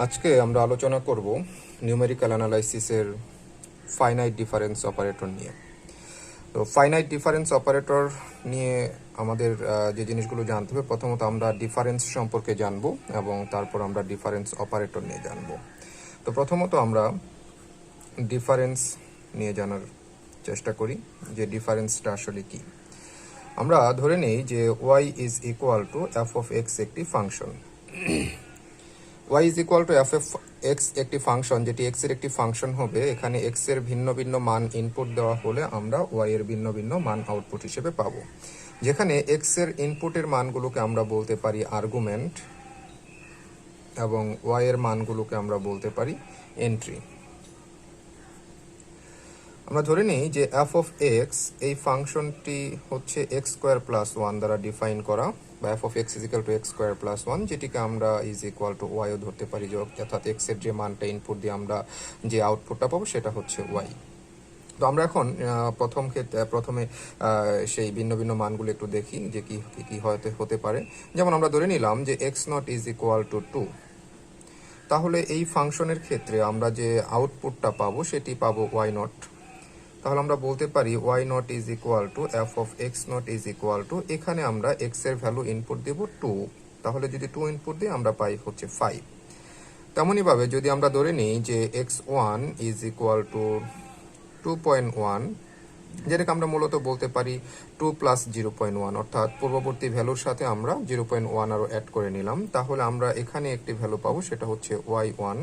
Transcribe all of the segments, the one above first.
আজকে আমরা আলোচনা করব নিউমেরিক্যাল অ্যানালাইসিসের ফাইনাইট ডিফারেন্স অপারেটর নিয়ে। তো ফাইনাইট ডিফারেন্স অপারেটর নিয়ে আমাদের যে জিনিসগুলো জানতে হবে, প্রথমত আমরা ডিফারেন্স সম্পর্কে জানব এবং তারপর আমরা ডিফারেন্স অপারেটর নিয়ে জানব। তো প্রথমত আমরা ডিফারেন্স নিয়ে জানার চেষ্টা করি যে ডিফারেন্সটা আসলে কি। আমরা ধরে নেই যে y is equal to F of X একটি function. y is equal to F F X একটি ফাংশন, যেটি x এর একটি ফাংশন হবে। এখানে x এর ভিন্ন ভিন্ন মান ইনপুট দেওয়া হলে আমরা y এর ভিন্ন ভিন্ন মান আউটপুট হিসেবে পাবো। যেখানে x এর ইনপুটের মানগুলোকে আমরা বলতে পারি আর্গুমেন্ট এবং y এর মানগুলোকে আমরা বলতে পারি এন্ট্রি। আমরা ধরে নিই যে এফ অফ এক্স এই ফাংশনটি হচ্ছে এক্স স্কোয়ার প্লাস ওয়ান দ্বারা ডিফাইন করা, বা F of x is equal two x square plus one, যেটিকে আমরা ইজ ইকুয়াল টু ওয়াইও ধরতে পারি, অর্থাৎ এক্স এর যে মানটা ইনপুট দিয়ে আমরা যে আউটপুটটা পাবো সেটা হচ্ছে ওয়াই। তো আমরা এখন প্রথমে সেই ভিন্ন ভিন্ন মানগুলো একটু দেখি যে কি কি হতে পারে। যেমন আমরা ধরে নিলাম যে x naught is equal two 2, তাহলে এই ফাংশনের ক্ষেত্রে আমরা যে আউটপুটটা পাবো সেটি পাবো ওয়াই নট। তাহলে আমরা বলতে পারি y naught is equal to F of x naught is equal to, এখানে আমরা এক্স এর ভ্যালু ইনপুট দেব 2, তাহলে যদি 2 ইনপুট দিই আমরা পাই হচ্ছে 5। তেমনই ভাবে যদি আমরা ধরে নিই যে x one is equal two 2.1, যেটাকে আমরা মূলত বলতে পারি 2 প্লাস 0.1, অর্থাৎ পূর্ববর্তী ভ্যালুর সাথে আমরা 0.1 আরও অ্যাড করে নিলাম, তাহলে আমরা এখানে একটি ভ্যালু পাবো, সেটা হচ্ছে y1,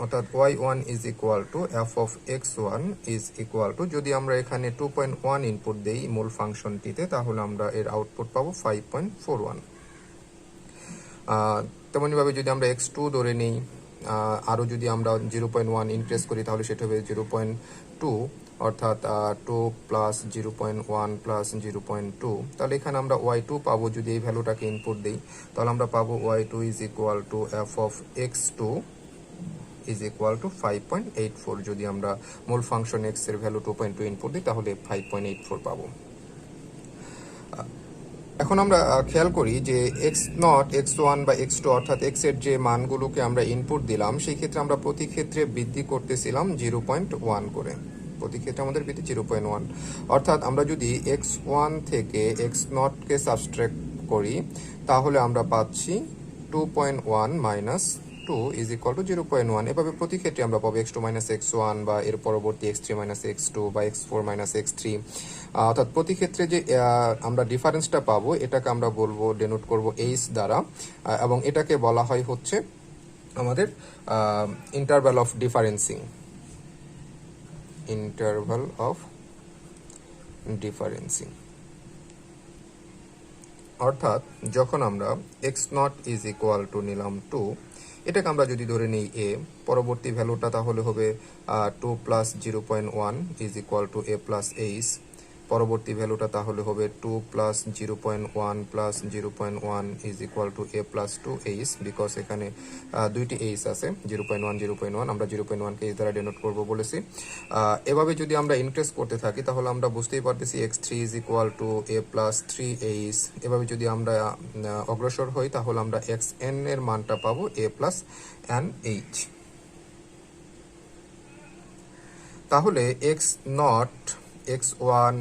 অর্থাৎ y1 is equal to F of x1 is equal two, যদি আমরা এখানে 2.1 ইনপুট দেই মূল ফাংশনটিতে, তাহলে আমরা এর আউটপুট পাবো 5.41। তেমনইভাবে যদি আমরা x2 ধরে নিই, আরও যদি আমরা 0.1 ইনক্রিজ করি তাহলে সেটা হবে 0.2, অর্থাৎ 2 প্লাস 0.1 প্লাস 0.2, তাহলে এখানে আমরা y2 পাবো। যদি এই ভ্যালুটাকে ইনপুট দিই তাহলে আমরা পাবো y2 is equal to F of x2 is equal two 5.84। যদি আমরা মূল ফাংশন x এর ভ্যালু 2.2 ইনপুট দিই তাহলে 5.84 পাবো। এখন আমরা খেয়াল করি যে এক্স নট, এক্স ওয়ান বা এক্স টু, অর্থাৎ এক্স এর যে মানগুলোকে আমরা ইনপুট দিলাম সেই ক্ষেত্রে আমরা প্রতি ক্ষেত্রে বৃদ্ধি করতেছিলাম 0.1 করে। প্রতি ক্ষেত্রে আমাদের বৃদ্ধি 0.1, অর্থাৎ আমরা যদি এক্স ওয়ান থেকে এক্স নটকে সাবস্ট্রাক্ট করি তাহলে আমরা পাচ্ছি 2.1 মাইনাস 2 ইজ ইকুয়াল টু 0.1। এভাবে প্রতি ক্ষেত্রে আমরা পাবো x2 মাইনাস x1, বা এর পরবর্তী x3 মাইনাস x2, বা x4 মাইনাস x3, অর্থাৎ প্রতি ক্ষেত্রে যে আমরা ডিফারেন্সটা পাবো এটাকে আমরা বলবো, ডেনোট করব h দ্বারা, এবং এটাকে বলা হয় হচ্ছে আমাদের ইন্টারভাল অফ ডিফারেন্সিং, ইন্টারভাল অফ ডিফারেন্সিং। অর্থাৎ যখন আমরা X naught is equal two নিলাম 2, এটাকে আমরা যদি ধরে নিই a, পরবর্তী ভ্যালুটা তাহলে হবে 2 plus 0.1 is equal two a plus H, পরবর্তী ভ্যালুটা তাহলে হবে 2 plus 0.1 plus 0.1 is equal two a plus 2h, because এখানে দুইটি h আছে, 0.1 0.1, আমরা 0.1কে h দ্বারা ডেনোট করবো বলেছি। এভাবে যদি আমরা ইনক্রিজ করতে থাকি তাহলে আমরা বুঝতেই পারতেছি x3 is equal two a plus 3h। এভাবে যদি আমরা অগ্রসর হই তাহলে আমরা xn এর মানটা পাবো a প্লাস nh। তাহলে x not, x1,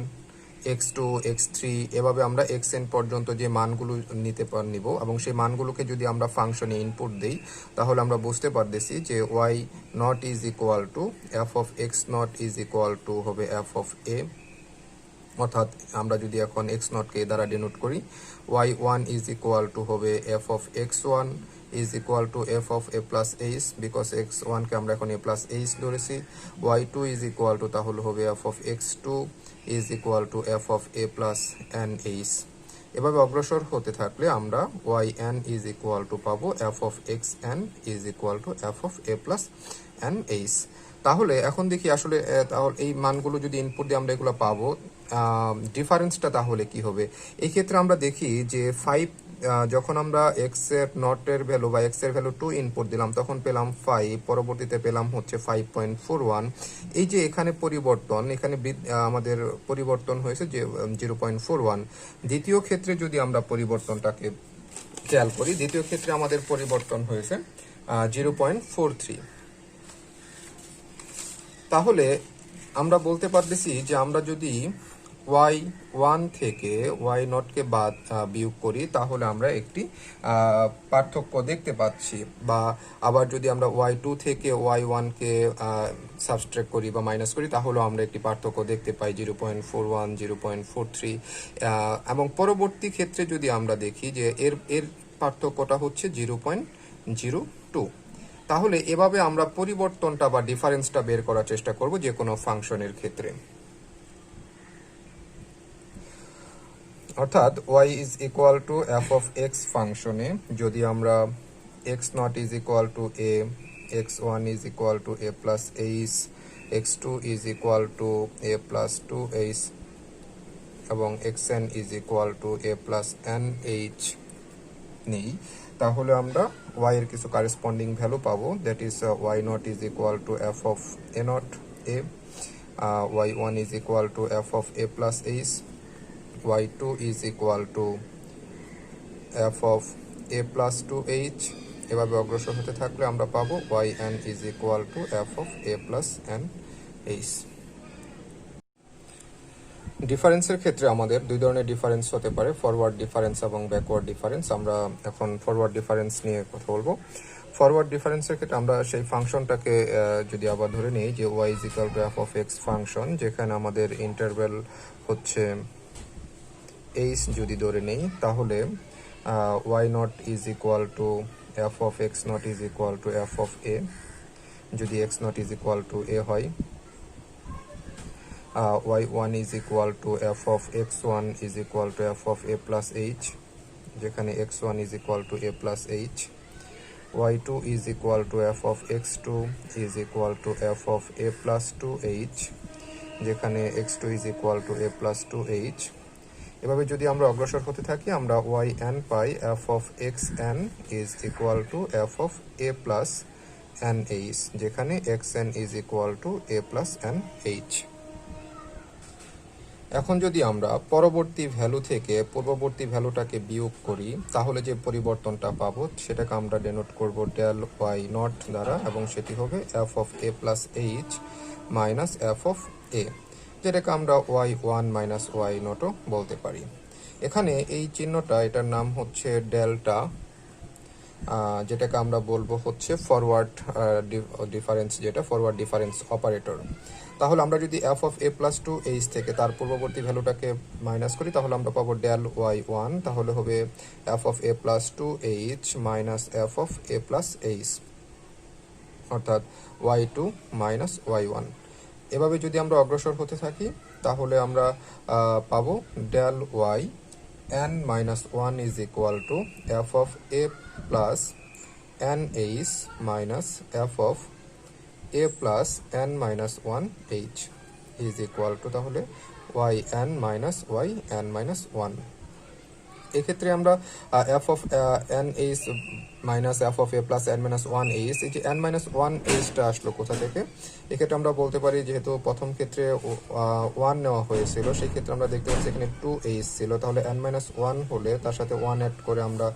x2, x3, এভাবে আমরা xn পর্যন্ত যে মানগুলো নিব এবং সেই মানগুলোকে যদি আমরা ফাংশনে ইনপুট দেই তাহলে আমরা বুঝতে পারতেছি যে y naught is equal to F of x not is equal two হবে এফ অফ a, অর্থাৎ আমরা যদি এখন x নটকে a দ্বারা ডেনোট করি, y1 ইজ ইকুয়াল টু হবে F of x1 is equal to F of a plus h, because x1 কে আমরা এখন a প্লাস h ধরেছি, y2 ইজ ইকুয়াল টু তাহলে হবে F of x2 is equal to F of a plus nh। এভাবে অগ্রসর হতে থাকলে আমরা yn ইজ ইকুয়াল টু পাবো F of xn is equal to F of a plus nh। তাহলে এখন দেখি আসলে তাহলে এই মানগুলো যদি ইনপুট দিয়ে আমরা এগুলো পাবো, ডিফারেন্সটা তাহলে কি হবে। এই ক্ষেত্রে আমরা দেখি যে 5, যখন আমরা এক্স এর নটের ভ্যালু বা এক্স এর ভ্যালু 2 ইনপুট দিলাম তখন পেলাম 5, পরবর্তীতে পেলাম হচ্ছে 5.41। এই যে এখানে পরিবর্তন, এখানে আমাদের পরিবর্তন হয়েছে যে 0.41। দ্বিতীয় ক্ষেত্রে যদি আমরা পরিবর্তনটাকে খেয়াল করি দ্বিতীয় ক্ষেত্রে আমাদের পরিবর্তন হয়েছে 0.43। তাহলে আমরা বলতে পারতেছি যে আমরা যদি y1 থেকে y0 কে বাদ বিয়োগ করি তাহলে আমরা একটি পার্থক্য দেখতে পাচ্ছি, বা আবার যদি আমরা y2 থেকে y1 কে সাবস্ট্রাক্ট করি বা মাইনাস করি তাহলেও আমরা একটি পার্থক্য দেখতে পাই 0.41, 0.43। এবং পরবর্তী ক্ষেত্রে যদি আমরা দেখি যে এর পার্থক্যটা হচ্ছে 0.02। তাহলে এভাবে আমরা পরিবর্তনটা বা ডিফারেন্সটা বের করার চেষ্টা করব যে কোনো ফাংশনের ক্ষেত্রে। অর্থাৎ y is equal to F of X ফাংশনে যদি আমরা X naught is equal to A, X one is equal to A plus H, X two is equal to A plus two H এবং X N is equal to A plus N H নেই, তাহলে আমরা y এর কিছু corresponding value পাবো, that is y naught is equal to F of A naught A, y1 is equal to F of A plus H, y2 is equal to f of a plus 2h। এভাবে অগ্রসর হতে থাকলে আমরা পাবো yn is equal to f of a plus n h। ডিফারেন্সের ক্ষেত্রে আমাদের দুই ধরনের ডিফারেন্স হতে পারে, ফরওয়ার্ড ডিফারেন্স এবং ব্যাকওয়ার্ড ডিফারেন্স। আমরা এখন ফরওয়ার্ড ডিফারেন্স নিয়ে কথা বলবো। ফরওয়ার্ড ডিফারেন্সের ক্ষেত্রে আমরা সেই ফাংশনটাকে যদি আবার ধরে নিই যে y is equal to f of x function, যেখানে আমাদের ইন্টারভ্যাল হচ্ছে এইচ যদি ধরে নেই, তাহলে y naught is equal to F of x naught is equal to F of A, যদি X naught is equal to A হয়, y1 is equal to F of X one is equal to F of A plus H, যেখানে x1 is equal to A plus H, y2 is equal to F of X two is equal to F of A plus two H, যেখানে x2 is equal to A plus two h. এভাবে যদি আমরা অগ্রসর হতে থাকি আমরা yn pi f of xn is equal to f of a plus nh, যেখানে xn is equal to a plus nh। এখন যদি আমরা পরবর্তী ভ্যালু থেকে পূর্ববর্তী ভ্যালুটাকে বিয়োগ করি তাহলে যে পরিবর্তনটা পাবো সেটাকে আমরা ডেনোট করব ডেল y নট দ্বারা, এবং সেটি হবে f of a plus h minus f of a, যেটাকে আমরা y1 মাইনাস y নটও বলতে পারি। এখানে এই চিহ্নটা, এটার নাম হচ্ছে ডেল্টা, যেটাকে আমরা বলবো হচ্ছে ফরওয়ার্ড ডিফারেন্স, যেটা ফরওয়ার্ড ডিফারেন্স অপারেটর। তাহলে আমরা যদি f of a plus 2h থেকে তার পূর্ববর্তী ভ্যালুটাকে মাইনাস করি তাহলে আমরা পাবো ডেল y1, তাহলে হবে f of a plus 2h minus f of a plus h, অর্থাৎ y2 মাইনাস y1। এভাবে যদি আমরা অগ্রসর হতে থাকি তাহলে আমরা পাবো del y n minus 1 is equal to f of a plus n h minus f of a plus n minus 1 h is equal to তাহলে y n minus y n minus 1। এক্ষেত্রে আমরা f of n h minus f of a plus n minus 1 h, এই যে n minus 1 hটা আসলো কোথা থেকে? এক্ষেত্রে আমরা বলতে পারি যেহেতু প্রথম ক্ষেত্রে 1 নেওয়া হয়েছিল সেই ক্ষেত্রে আমরা দেখতে পাচ্ছি এখানে 2h ছিল, তাহলে n মাইনাস 1 হলে তার সাথে 1 অ্যাড করে আমরা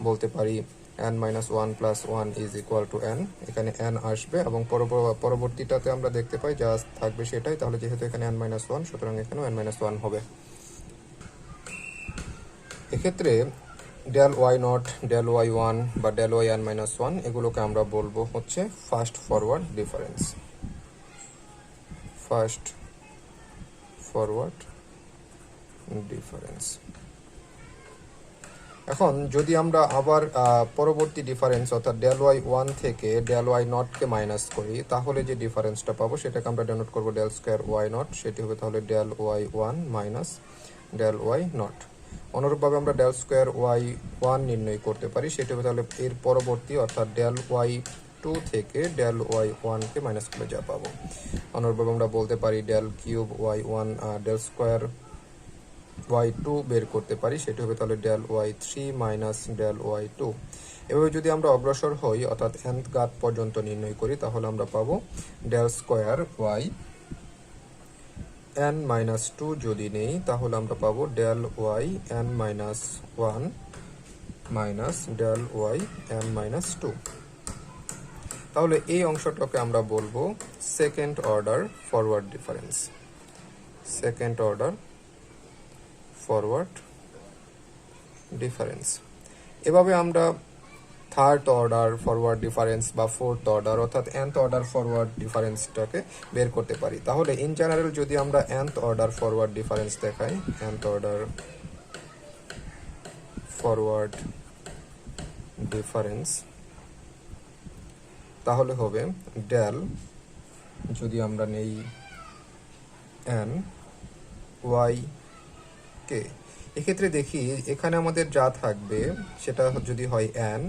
বলতে পারি n minus 1 plus 1 is equal two n, এখানে n আসবে এবং পরবর্তীটাতে আমরা দেখতে পাই যা থাকবে সেটাই, তাহলে যেহেতু এখানে n মাইনাস 1 সুতরাং এখানেও n মাইনাস 1 হবে। এক্ষেত্রে del y naught, del y one বা ডেল ওয়াই এন মাইনাস 1 এগুলোকে আমরা বলবো হচ্ছে first forward difference, first forward difference. এখন যদি আমরা আবার পরবর্তী ডিফারেন্স অর্থাৎ ডেল ওয়াই ওয়ান থেকে ডেল ওয়াই নটকে মাইনাস করি তাহলে যে ডিফারেন্সটা পাবো সেটাকে আমরা ডেনোট করবো ডেল স্কোয়ার ওয়াই নট, সেটি হবে তাহলে del y one minus del y naught. অনুরূপভাবে আমরা ডেল স্কোয়ার ওয়াই ওয়ান নির্ণয় করতে পারি, সেটি হবে তাহলে এর পরবর্তী অর্থাৎ ডেল ওয়াই টু থেকে ডেল ওয়াই ওয়ানকে মাইনাস করে যা পাবো। অনুরূপভাবে আমরা বলতে পারি del cube y one del square y two বের করতে পারি, সেটি হবে তাহলে del y three minus del y two. এভাবে যদি আমরা অগ্রসর হই অর্থাৎ nth ঘাত পর্যন্ত নির্ণয় করি তাহলে আমরা পাবো del square y n minus two যদি নেই তাহলে আমরা পাবো del y n minus one minus del y N minus two. তাহলে এই অংশটাকে আমরা বলবো second order forward difference. Second order forward difference. এভাবে আমরা থার্ড অর্ডার ফরওয়ার্ড ডিফারেন্স বা ফোর্থ অর্ডার অর্থাৎ nth অর্ডার ফরওয়ার্ড ডিফারেন্সটাকে বের করতে পারি। তাহলে ইন জেনারেল যদি আমরা nth অর্ডার ফরওয়ার্ড ডিফারেন্স দেখাই, nth অর্ডার ফরওয়ার্ড ডিফারেন্স, তাহলে হবে ডেল, যদি আমরা নেই এন ওয়াই কে, এক্ষেত্রে দেখি এখানে আমাদের যা থাকবে সেটা যদি হয় এন,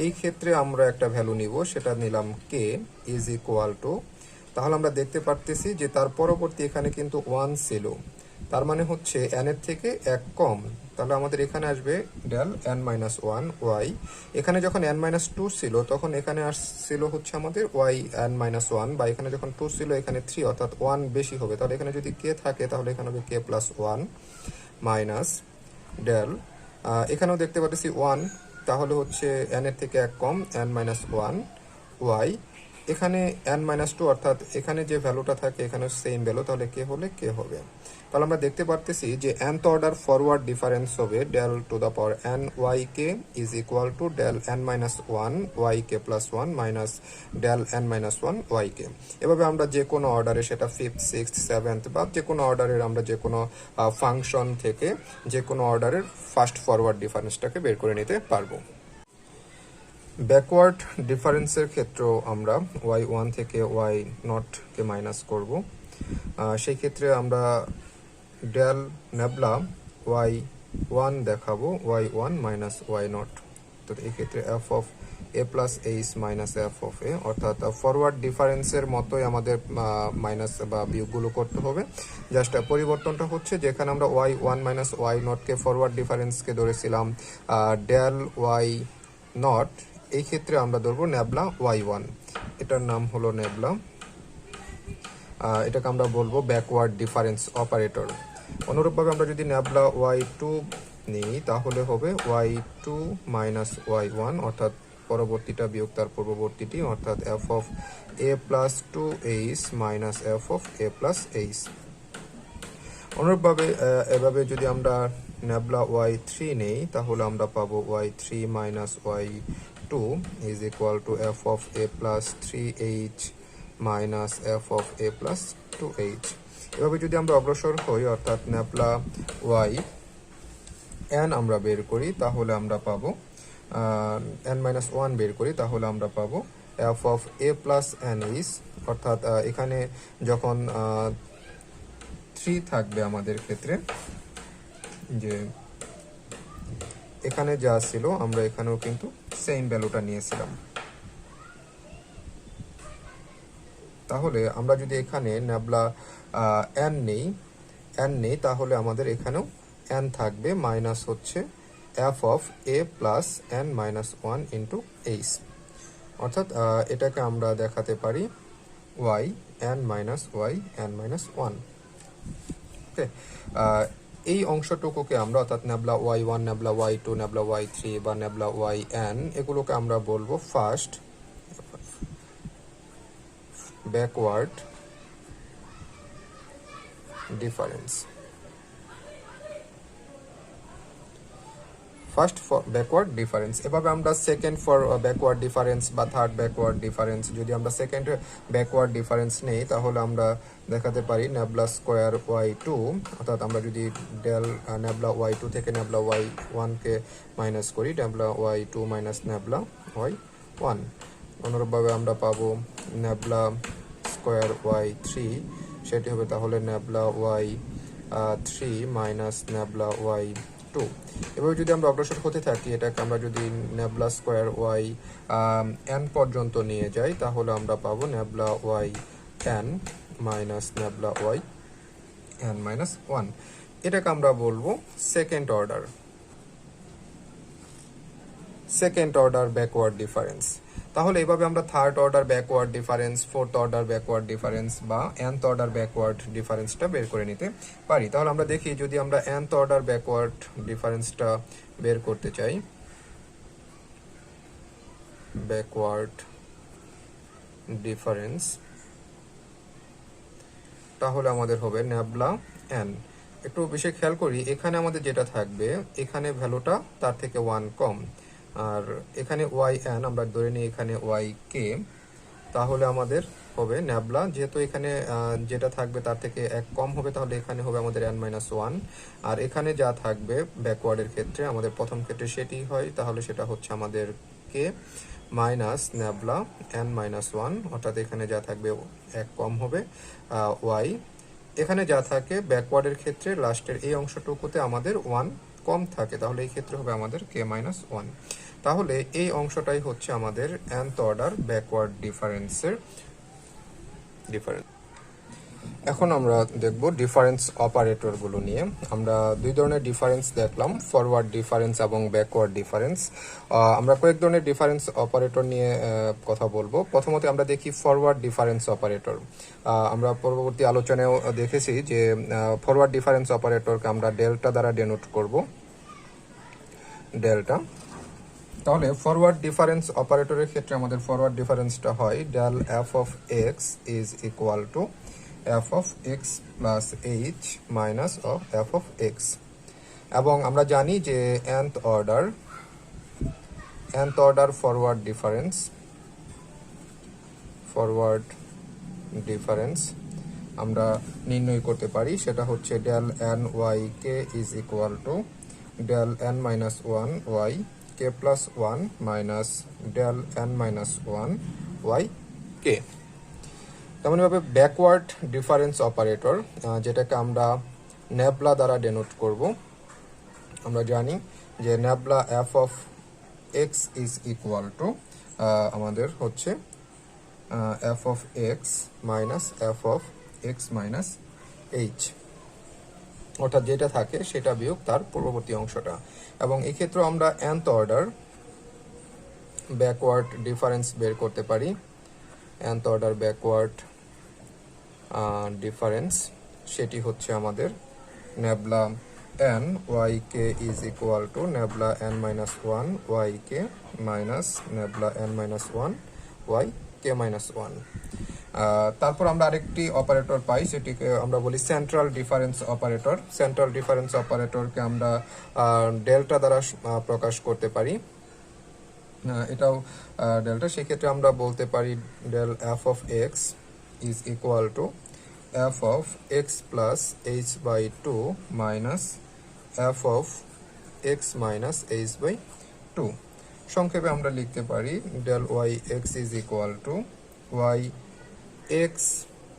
এই ক্ষেত্রে আমরা একটা ভ্যালু নিব, সেটা নিলাম কে ইজ ইকুয়াল টু, তাহলে আমরা দেখতে পারতেছি যে তার পরবর্তী এখানে কিন্তু 1 ছিল, তার মানে হচ্ছে n এর থেকে 1 কম, তাহলে আমাদের এখানে আসবে del n minus one y. এখানে যখন n মাইনাস টু ছিল তখন এখানে আসছিল হচ্ছে আমাদের ওয়াই n মাইনাস ওয়ান, বা এখানে যখন 2 ছিল এখানে 3, অর্থাৎ 1 বেশি হবে, তাহলে এখানে যদি কে থাকে তাহলে এখানে হবে কে প্লাস ওয়ান মাইনাস ডেল, এখানেও দেখতে পাচ্ছি 1, তাহলে হচ্ছে n এর থেকে 1 কম n মাইনাস ওয়ান ওয়াই, এখানে n মাইনাস টু, অর্থাৎ এখানে যে ভ্যালুটা থাকে এখানে সেম ভ্যালু, তাহলে কে হলে কে হবে। তাহলে আমরা দেখতে পারতেছি যে nth অর্ডার ফরওয়ার্ড ডিফারেন্স হবে del to the power n Y K is equal to del n minus one Y K plus one minus del n minus one Y K. এভাবে আমরা যে কোনো অর্ডারে, সেটা ফিফথ, সিক্সথ, সেভেন্থ বা যে কোনো অর্ডারের, আমরা যে কোনো ফাংশন থেকে যে কোনো অর্ডারের ফার্স্ট ফরওয়ার্ড ডিফারেন্সটাকে বের করে নিতে পারবো। ব্যাকওয়ার্ড ডিফারেন্সের ক্ষেত্রেও আমরা ওয়াই ওয়ান থেকে ওয়াই নটকে মাইনাস করব। সেই ক্ষেত্রে আমরা ডেল নেবলা ওয়াই ওয়ান দেখাবো Y one minus Y naught, তো এই ক্ষেত্রে F of A plus H minus F of A, অর্থাৎ ফরওয়ার্ড ডিফারেন্সের মতোই আমাদের মাইনাস বা বিয়োগগুলো করতে হবে। জাস্ট পরিবর্তনটা হচ্ছে যেখানে আমরা ওয়াই ওয়ান মাইনাস ওয়াই নটকে ফরওয়ার্ড ডিফারেন্সকে ধরেছিলাম ডেল ওয়াই নট, এই ক্ষেত্রে আমরা ধরবো নেবলা ওয়াই ওয়ান, এটার নাম হলো নেবলা, এটাকে আমরা বলবো ব্যাকওয়ার্ড ডিফারেন্স অপারেটর। অনুরূপভাবে আমরা যদি নেবলা ওয়াই টু নিই তাহলে হবে y two minus y one, অর্থাৎ পরবর্তীটা বিয়োগ তার পূর্ববর্তীটি, অর্থাৎ f of A plus two h minus F of A plus h. অনুরূপভাবে এভাবে যদি আমরা নেবলা ওয়াই থ্রি নেই তাহলে আমরা পাবো y three minus y two is equal to F of A plus three h minus F of A plus two h. এভাবে যদি আমরা অগ্রসর হই, অর্থাৎ নেবলা ওয়াই এন আমরা বের করি তাহলে আমরা পাবো এন মাইনাস ওয়ান বের করি তাহলে আমরা পাবো F of A plus N H, অর্থাৎ এখানে যখন 3 থাকবে আমাদের ক্ষেত্রে, যে এখানে যা ছিল আমরা এখানেও কিন্তু সেম ভ্যালুটা নিয়েছিলাম। তাহলে আমরা যদি এখানে নেবলা এন নেই তাহলে আমাদের এখানেও এন থাকবে, মাইনাস হচ্ছে F of A plus N minus one into H, অর্থাৎ এটাকে আমরা দেখাতে পারি Y N minus Y N minus one. Okay, এই অংশটুকুকে আমরা, অর্থাৎ nabla Y one, nabla Y two, nabla Y three বা নেবলা ওয়াই এন, এগুলোকে আমরা বলবো first backward difference. First backward difference. এভাবে আমরা সেকেন্ড ফর ব্যাকওয়ার্ড ডিফারেন্স বা থার্ড ব্যাকওয়ার্ড ডিফারেন্স, যদি আমরা সেকেন্ড ব্যাকওয়ার্ড ডিফারেন্স নেই তাহলে আমরা দেখাতে পারি নেবলা স্কোয়ার ওয়াই টু, অর্থাৎ আমরা যদি ডেল নেবলা ওয়াই টু থেকে নেবলা ওয়াই ওয়ানকে মাইনাস করি, nabla Y two minus nabla Y one. অনুরূপভাবে আমরা পাবো নেবলা স্কোয়ার ওয়াই থ্রি, সেটি হবে তাহলে nabla Y three minus nabla Y two. এভাবে যদি আমরা অগ্রসর হতে থাকি, এটাকে আমরা যদি নেবলা স্কোয়ার ওয়াই এন পর্যন্ত নিয়ে যাই তাহলে আমরা পাবো nabla Y N minus nabla Y N minus one. এটাকে আমরা বলবো সেকেন্ড অর্ডার ব্যাকওয়ার্ড ডিফারেন্স। তাহলে এইভাবে আমরা third order backward difference, fourth order backward difference বা nth অর্ডার ব্যাকওয়ার্ড ডিফারেন্সটা বের করে নিতে পারি। তাহলে আমরা দেখি যদি আমরা nth অর্ডার ব্যাকওয়ার্ড ডিফারেন্সটা বের করতে চাই, ব্যাকওয়ার্ড ডিফারেন্স, তাহলে আমাদের হবে ন্যাবলা n। একটু বেশি খেয়াল করি, এখানে আমাদের যেটা থাকবে এখানে ভ্যালুটা তার থেকে 1 কম, আর এখানে yn আমরা ধরে নিই এখানে yk, তাহলে আমাদের হবে ন্যাবলা, যেহেতু এখানে যেটা থাকবে তার থেকে 1 কম হবে, তাহলে এখানে হবে আমাদের n-1, আর এখানে যা থাকবে ব্যাকওয়ার্ডের ক্ষেত্রে আমাদের প্রথম ক্ষেত্রে সেটি হয়, তাহলে সেটা হচ্ছে আমাদের k মাইনাস ন্যাবলা n-1, অর্থাৎ এখানে যা থাকবে 1 কম হবে y, এখানে যা থাকে ব্যাকওয়ার্ডের ক্ষেত্রে লাস্টের এই অংশটুকুতে আমাদের 1 কম থাকে, তাহলে এই ক্ষেত্রে হবে আমাদের k-1। তাহলে এই অংশটাই হচ্ছে আমাদের nth অর্ডার ব্যাকওয়ার্ড ডিফারেন্সের ডিফারেন্স। এখন আমরা দেখব ডিফারেন্স অপারেটরগুলো নিয়ে। আমরা দুই ধরনের ডিফারেন্স দেখলাম, ফরওয়ার্ড ডিফারেন্স এবং ব্যাকওয়ার্ড ডিফারেন্স। আমরা কয়েক ধরনের ডিফারেন্স অপারেটর নিয়ে কথা বলবো। প্রথমত আমরা দেখি ফরওয়ার্ড ডিফারেন্স অপারেটর। আমরা পরবর্তী আলোচনায়ও দেখেছি যে ফরওয়ার্ড ডিফারেন্স অপারেটরকে আমরা ডেল্টা দ্বারা ডেনোট করব, ডেল্টা। তাহলে ফরওয়ার্ড ডিফারেন্স অপারেটরের ক্ষেত্রে আমাদের ফরওয়ার্ড ডিফারেন্সটা হয় del f of x is equal to f of x plus h minus of f of x, এবং আমরা জানি যে nth অর্ডার ফরওয়ার্ড ডিফারেন্স আমরা নির্ণয় করতে পারি, সেটা হচ্ছে del nyk is equal to del n-1 y k plus 1 minus del n-1 y k। তেমনইভাবে ব্যাকওয়ার্ড ডিফারেন্স অপারেটর, যেটাকে আমরা ন্যাবলা দ্বারা ডেনোট করব। আমরা জানি যে nabla f of x is equal to আমাদের হচ্ছে f of x minus f of x minus h, অর্থাৎ যেটা থাকে সেটা বিয়োগ তার পূর্ববর্তী অংশটা। এবং এই ক্ষেত্রে আমরা nth অর্ডার ব্যাকওয়ার্ড ডিফারেন্স বের করতে পারি। nth অর্ডার ব্যাকওয়ার্ড ডিফারেন্স সেটি হচ্ছে আমাদের nabla n yk is equal to nabla n-1 yk minus nabla n-1 yk-1। তারপর আমরা আরেকটি অপারেটর পাই, সেটিকে আমরা বলি central difference operator. Central difference অপারেটরকে আমরা ডেল্টা দ্বারা প্রকাশ করতে পারি, এটাও ডেল্টা। সেক্ষেত্রে আমরা বলতে পারি del f of x is equal to f of x plus h by 2 minus f of x minus h by 2। সংক্ষেপে আমরা লিখতে পারি del y x is equal to y x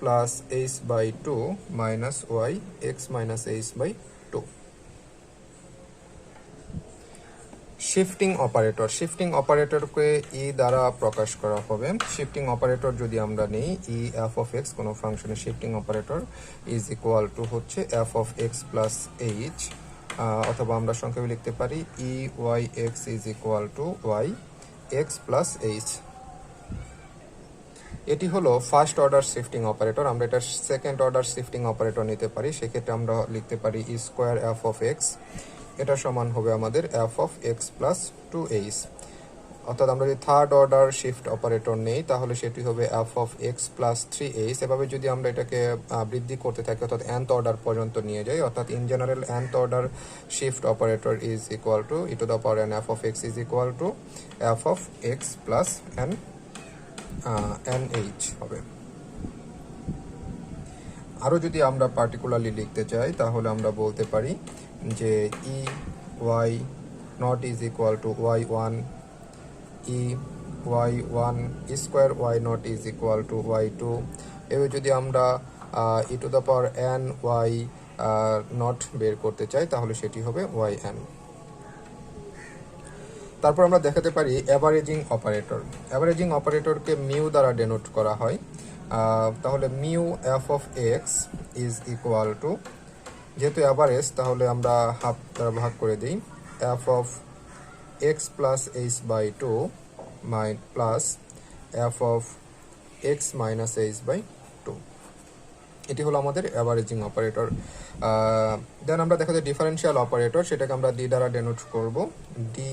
plus h by 2 minus y x minus h by 2। Shifting অপারেটরকে ই দ্বারা প্রকাশ করা হবে। Shifting operator যদি আমরা নেই, ই এফ অফ এক্স কোনো ফাংশনের shifting operator is equal to হচ্ছে F of x plus H, অথবা আমরা সংক্ষেপে লিখতে পারি E Y X is equal to Y X plus H. এটি হলো ফার্স্ট অর্ডার শিফটিং অপারেটর। আমরা এটা সেকেন্ড অর্ডার শিফটিং অপারেটর নিতে পারি, সেক্ষেত্রে আমরা লিখতে পারি ই স্কোয়ার এফ অফ এক্স, এটা সমান হবে আমাদের F of x plus 2h। অর্থাৎ আমরা যদি থার্ড অর্ডার শিফট অপারেটর নেই, তাহলে সেটি হবে F of x plus 3h। এভাবে যদি আমরা এটাকে বৃদ্ধি করতে থাকি, অর্থাৎ nth অর্ডার পর্যন্ত নিয়ে যাই, অর্থাৎ in general nth order shift operator is equal two E to the power n F of x is equal to F of x plus nh হবে। আরও যদি আমরা পার্টিকুলারলি লিখতে চাই, তাহলে আমরা বলতে পারি যে E Y naught is equal to Y one, E Y one square Y naught is equal to Y two. এভাবে যদি আমরা E to the power N Y naught বের করতে চাই, তাহলে সেটি হবে ওয়াই এন। তারপর আমরা দেখাতে পারি অ্যাভারেজিং অপারেটর। অ্যাভারেজিং অপারেটরকে মিউ দ্বারা ডেনোট করা হয়। তাহলে mu f of x is equal to, যেহেতু অ্যাভারেজ তাহলে আমরা হাফ দ্বারা ভাগ করে দিই, f of x plus h by 2 plus f of x minus h by 2। এটি হলো আমাদের অ্যাভারেজিং অপারেটর। দেন আমরা দেখা যায় ডিফারেনশিয়াল অপারেটর, সেটাকে আমরা ডি দ্বারা ডেনোট করব। ডি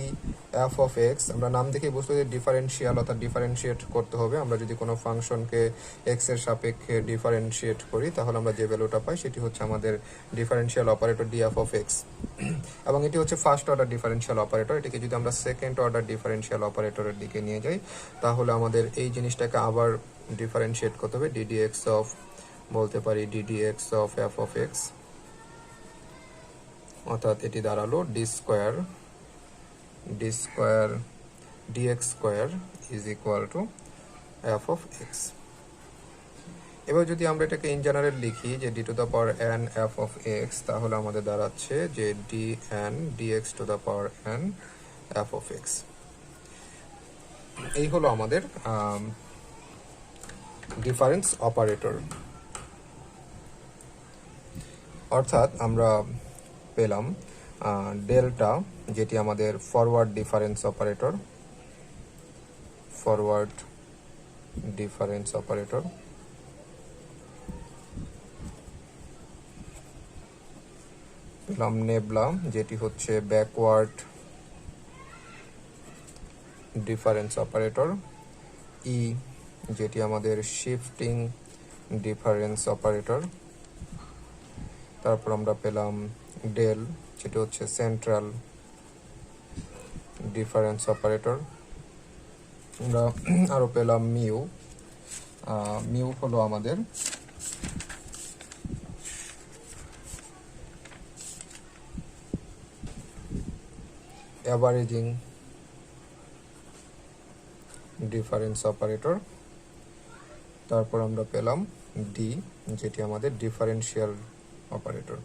এফ অফ এক্স, আমরা নাম দেখে বুঝতে যে ডিফারেনশিয়াল অর্থাৎ ডিফারেন্সিয়েট করতে হবে। আমরা যদি কোনো ফাংশনকে এক্স এর সাপেক্ষে ডিফারেন্সিয়েট করি তাহলে আমরা যে ভ্যালুটা পাই সেটি হচ্ছে আমাদের differential operator D F of x. এবং এটি হচ্ছে ফার্স্ট অর্ডার ডিফারেনশিয়াল অপারেটর। এটিকে যদি আমরা সেকেন্ড অর্ডার ডিফারেনশিয়াল অপারেটরের দিকে নিয়ে যাই তাহলে আমাদের এই জিনিসটাকে আবার ডিফারেন্সিয়েট করতে হবে। ডিডি এক্স অফ, বলতে পারি d d x of f of x, অর্থাৎ এটি দাঁড়ালো d square dx square is equal to F of x. এবার যদি আমরা এটাকে ইন জেনারেল লিখি যে d to the power n f of x, তাহলে আমাদের দাঁড়াচ্ছে যে d n dx to the power n f of x. এই হলো আমাদের ডিফারেন্স অপারেটর। অর্থাৎ আমরা পেলাম ডেল্টা, যেটি আমাদের ফরওয়ার্ড ডিফারেন্স অপারেটর, পেলাম নেবলা, যেটি হচ্ছে ব্যাকওয়ার্ড ডিফারেন্স অপারেটর, ই যেটি আমাদের শিফটিং ডিফারেন্স অপারেটর। তারপর আমরা পেলাম ডেল, যেটি হচ্ছে সেন্ট্রাল ডিফারেন্স অপারেটর। আমরা আরও পেলাম মিউ, মিউ হলো আমাদের অ্যাভারেজিং ডিফারেন্স অপারেটর। তারপর আমরা পেলাম ডি, যেটি আমাদের ডিফারেন্সিয়াল অপারেটর।